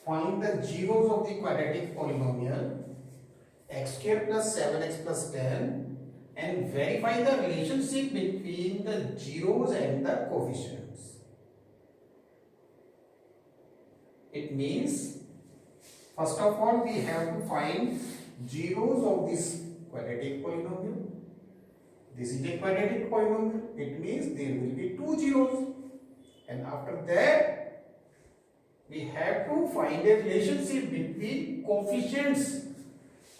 find the zeros of the quadratic polynomial x square plus 7x plus 10 and verify the relationship between the zeros and the coefficients. It means, first of all, we have to find zeros of this quadratic polynomial. This is a quadratic polynomial. It means there will be two zeros. And after that, we have to find a relationship between coefficients.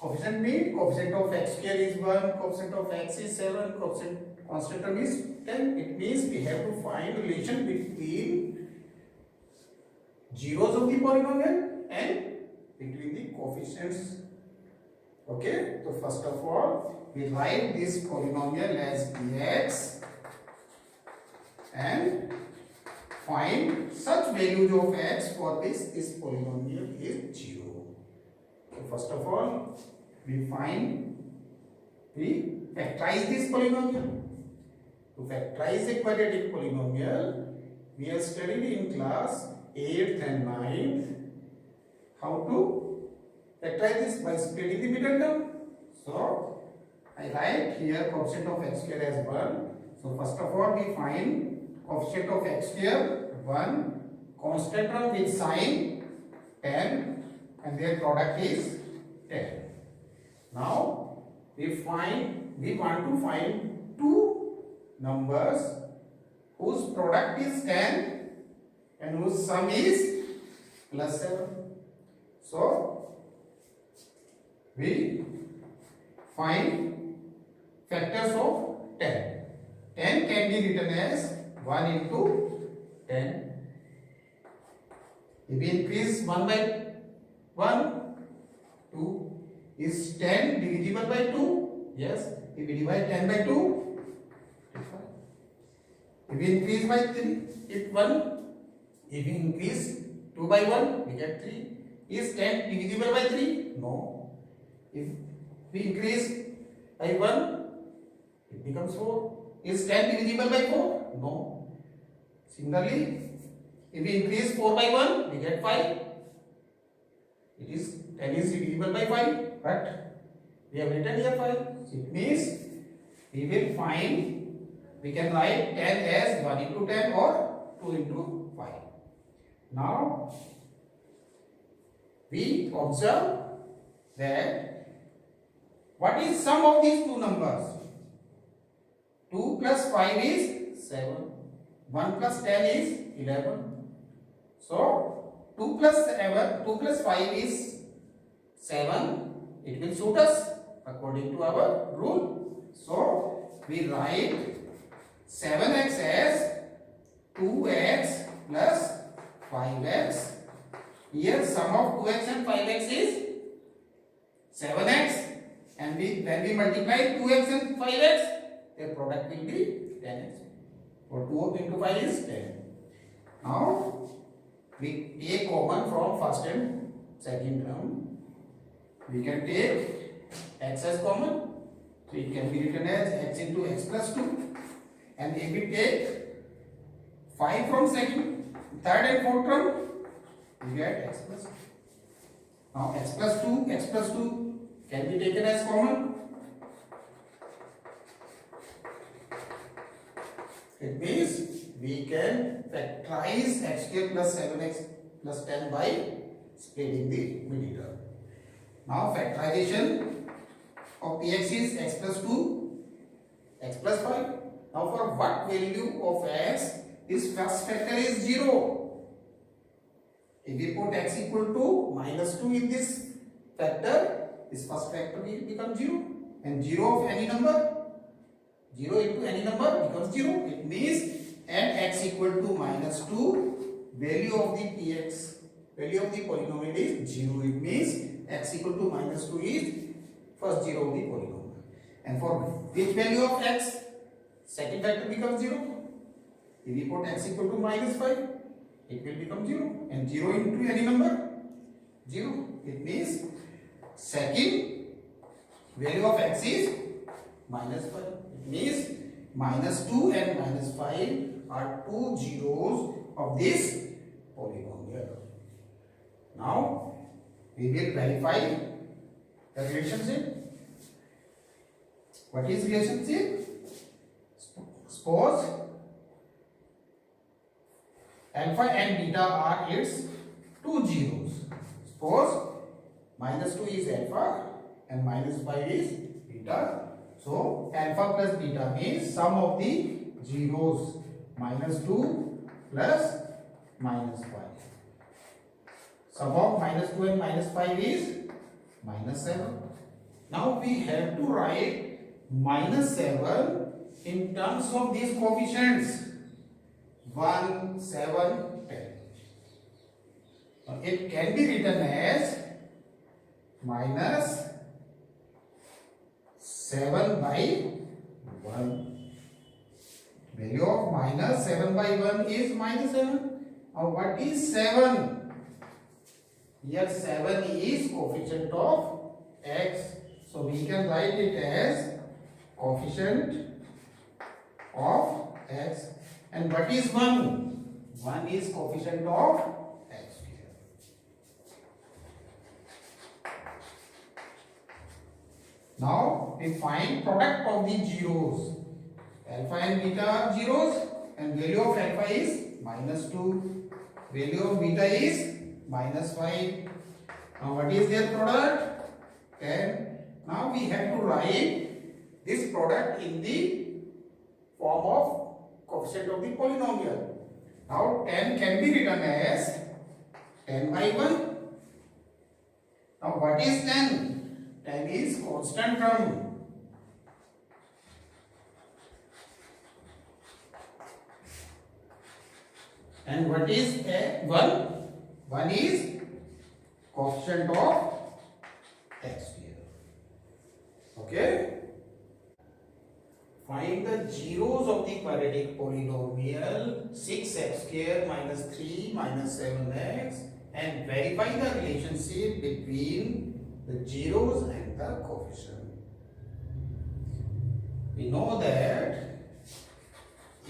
Coefficient means coefficient of x square is 1, coefficient of x is 7, coefficient constant term is 10. It means we have to find relation between zeros of the polynomial and between the coefficients. Okay, so first of all, we write this polynomial as px and find such values of x for this polynomial is 0. So first of all, we factorize this polynomial. To factorize a quadratic polynomial, we have studied in class 8th and 9th how to factorize this by splitting the middle term. So I write here coefficient of x square as 1. So first of all, we find coefficient of x square 1, constant term with sign 10 and their product is 10. Now we want to find two numbers whose product is 10 and whose sum is plus 7. So we find factors of 10. 10 can be written as 1 into 10. If we increase 1 by 1, 2. Is 10 divisible by 2? Yes. If we divide 10 by 2, if we increase by 3, if we increase 2 by 1, we get 3. Is 10 divisible by 3? No. If we increase by 1, it becomes 4. Is 10 divisible by 4? No. Similarly, if we increase 4 by 1, we get 5. It is 10 is divisible by 5, but we have written here 5. So it means we can write 10 as 1 into 10 or 2 into 5. Now we observe that what is sum of these two numbers? 2 plus 5 is 7. 1 plus 10 is 11. So 2 plus 5 is 7. It will suit us according to our rule. So we write 7x as 2x plus 5x. Here sum of 2x and 5x is 7x. And when we multiply 2x and 5x, their product will be 10x. For 2 into 5 is 10. Now we take common from first and second term. We can take x as common. So it can be written as x into x plus 2. And if we take 5 from second, third and fourth term, we get x plus 2. Now x plus 2 can be taken as common. It means we can factorize x square plus 7x plus 10 by splitting the middle term. Now factorization of px is x plus 2, x plus 5. Now for what value of x, this first factor is 0. If we put x equal to minus 2 in this factor, this first factor will become 0. And 0 of any number, 0 into any number becomes 0. It means and x equal to minus 2, value of the px, value of the polynomial is 0. It means x equal to minus 2 is first 0 of the polynomial. And for which value of x, second factor becomes 0. If we put x equal to minus 5, it will become 0. And 0 into any number, 0. It means second value of x is minus 5. It means minus 2 and minus 5 are two zeros of this polynomial. Now we will verify the relationship. What is relationship? Suppose alpha and beta are its two zeros. Suppose -2 is alpha and -5 is beta. So alpha plus beta means sum of the zeros, -2 plus -5. Sum of -2 and -5 is -7. Now we have to write -7 in terms of these coefficients 1, 7, 10. Now it can be written as -7/1. Value of -7/1 is -7. Now what is 7? Here 7 is coefficient of x. So we can write it as coefficient of x. And what is 1? 1 is coefficient of x here. Now we find product of the zeros. Alpha and beta are zeros and value of alpha is -2. Value of beta is -5. Now what is their product? 10. Now we have to write this product in the form of coefficient of the polynomial. Now 10 can be written as 10/1. Now what is 10? 10 is constant term. And what is 1? 1 is coefficient of x here. Okay? Find the zeros of the quadratic polynomial 6x square minus 3 minus 7x and verify the relationship between the zeros and the coefficient. We know that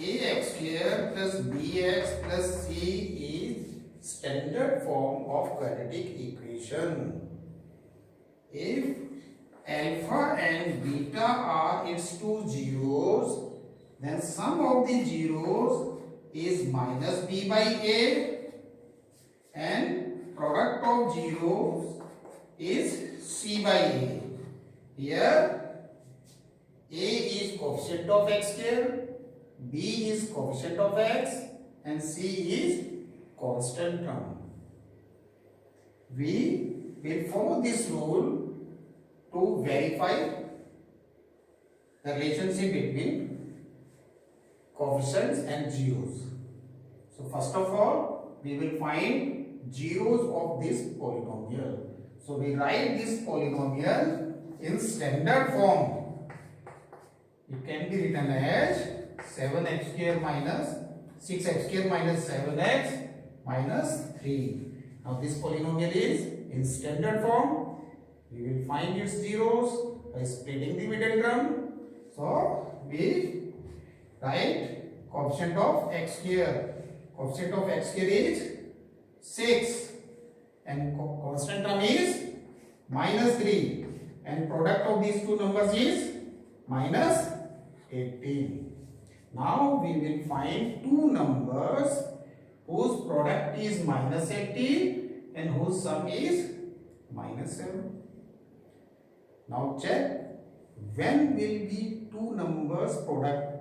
ax square plus bx plus c is standard form of quadratic equation. If alpha and beta are its two zeros, then sum of the zeros is minus b by a and product of zeros is c by a. Here a is coefficient of x square, b is coefficient of x and c is constant term. We will follow this rule to verify the relationship between coefficients and zeros. So first of all, we will find zeros of this polynomial. So we write this polynomial in standard form. It can be written as 7x square minus 6x square minus 7x minus 3. Now this polynomial is in standard form. We will find its zeros by splitting the middle term. So we write coefficient of x square. Coefficient of x square is 6 and constant term is minus 3 and product of these two numbers is minus 18. Now we will find two numbers whose product is minus 18 and whose sum is minus 7. Now check, when will be two numbers product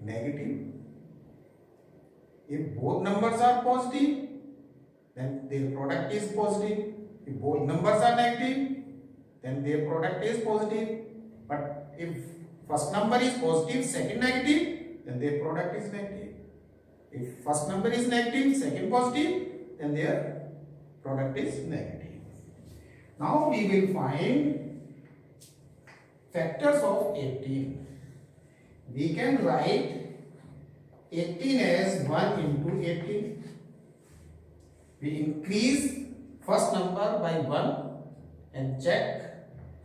negative? If both numbers are positive, then their product is positive. If both numbers are negative, then their product is positive. But if first number is positive, second negative, then their product is negative. If first number is negative, second positive, then their product is negative. Now we will find factors of 18. We can write 18 as 1 into 18. We increase first number by 1 and check.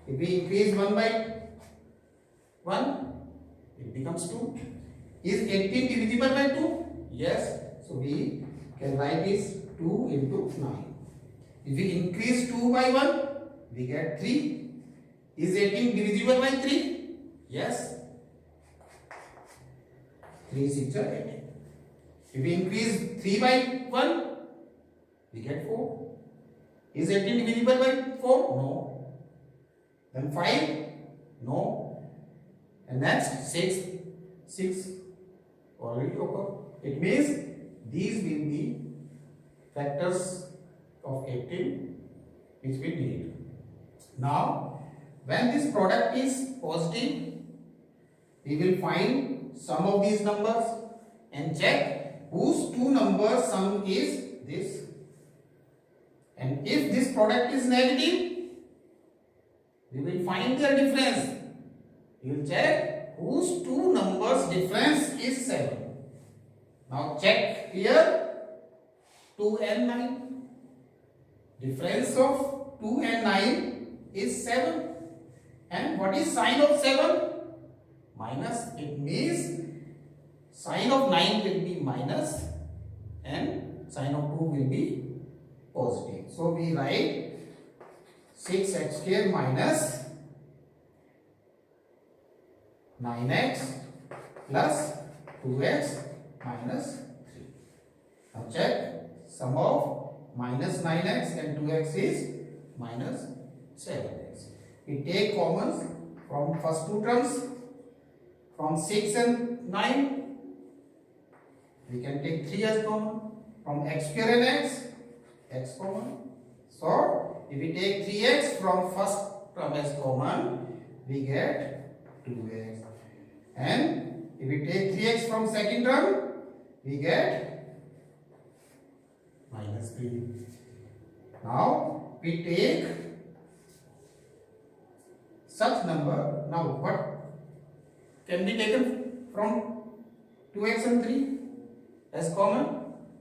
If we increase 1 by 1, it becomes 2. Is 18 divisible by 2? Yes. So we can write this 2 into 9. If we increase 2 by 1, we get 3. Is 18 divisible by 3? Yes. 3 6 are 18. If we increase 3 by 1, we get 4. Is 18 divisible by 4? No. Then 5? No. And next 6. 6 already occur. It means these will be factors of 18 which we need. Now, when this product is positive, we will find sum of these numbers and check whose two numbers sum is this. And if this product is negative, we will find their difference. We will check whose two numbers difference is 7. Now check here 2 and 9. Difference of 2 and 9 is 7. And what is sign of 7? Minus. It means sign of 9 will be minus and sign of 2 will be positive. So we write 6x square minus 9x plus 2x minus 3. Now check sum of minus 9x and 2x is minus 7x. We take commons from first two terms. From 6 and 9, we can take 3 as common. From x square and x common. So, if we take 3x from first term as common, we get 2x. And if we take 3x from second term, we get minus 3. Now, we take such number. Now, what can be taken from 2x and 3 as common?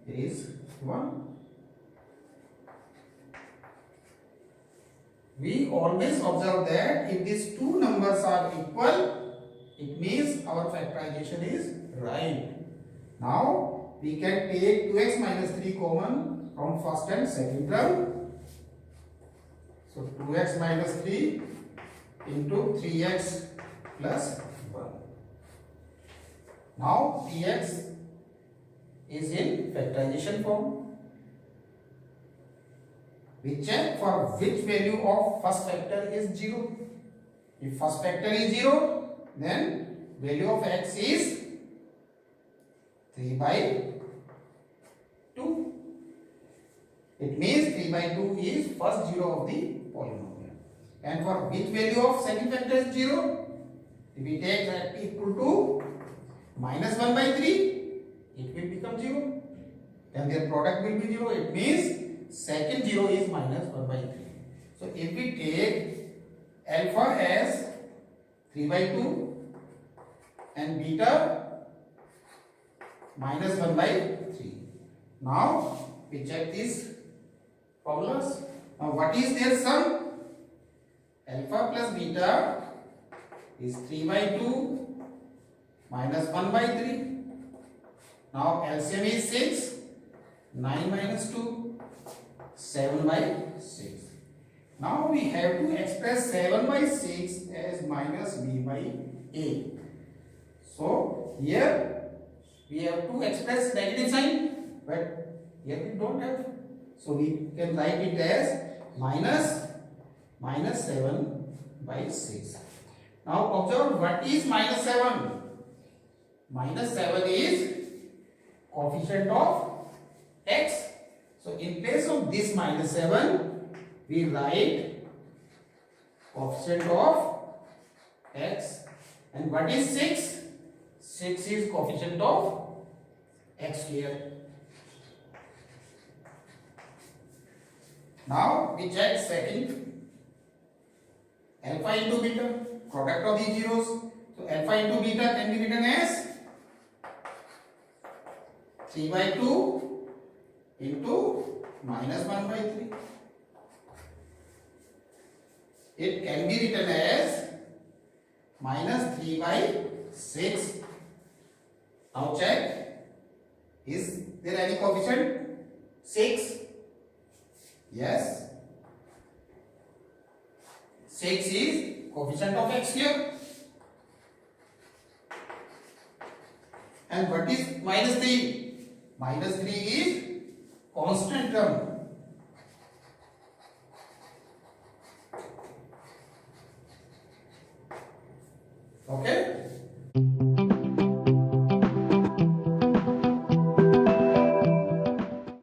Is 1. We always observe that if these two numbers are equal, it means our factorization is right. Now we can take 2x minus 3 common from first and second term. So 2x minus 3 into 3x plus 1. Now dx is in factorization form. We check for which value of first factor is 0. If first factor is 0, then value of x is 3 by 2. It means 3 by 2 is first 0 of the polynomial. And for which value of second factor is 0? If we take that equal to minus 1 by 3, it will become 0. Then their product will be 0. It means second 0 is minus 1 by 3. So if we take alpha as 3 by 2 and beta minus 1 by 3. Now we check these formulas. Now what is their sum? Alpha plus beta is 3 by 2 minus 1 by 3. Now LCM is 6. 9 minus 2. 7 by 6. Now we have to express 7 by 6 as minus b by a. So here we have to express negative sign, but here we don't have. So we can write it as minus 7 by 6. Now observe what is minus 7. Minus 7 is coefficient of x. So in place of this minus 7, we write coefficient of x. And what is 6? 6 is coefficient of x here. Now we check second. Alpha into beta, product of these zeros. So alpha into beta can be written as 3 by 2 into minus 1 by 3. It can be written as minus 3 by 6. Now check, is there any coefficient? 6. Yes. 6 is coefficient of x here. And what is minus 3? Minus 3 is constant term. Okay.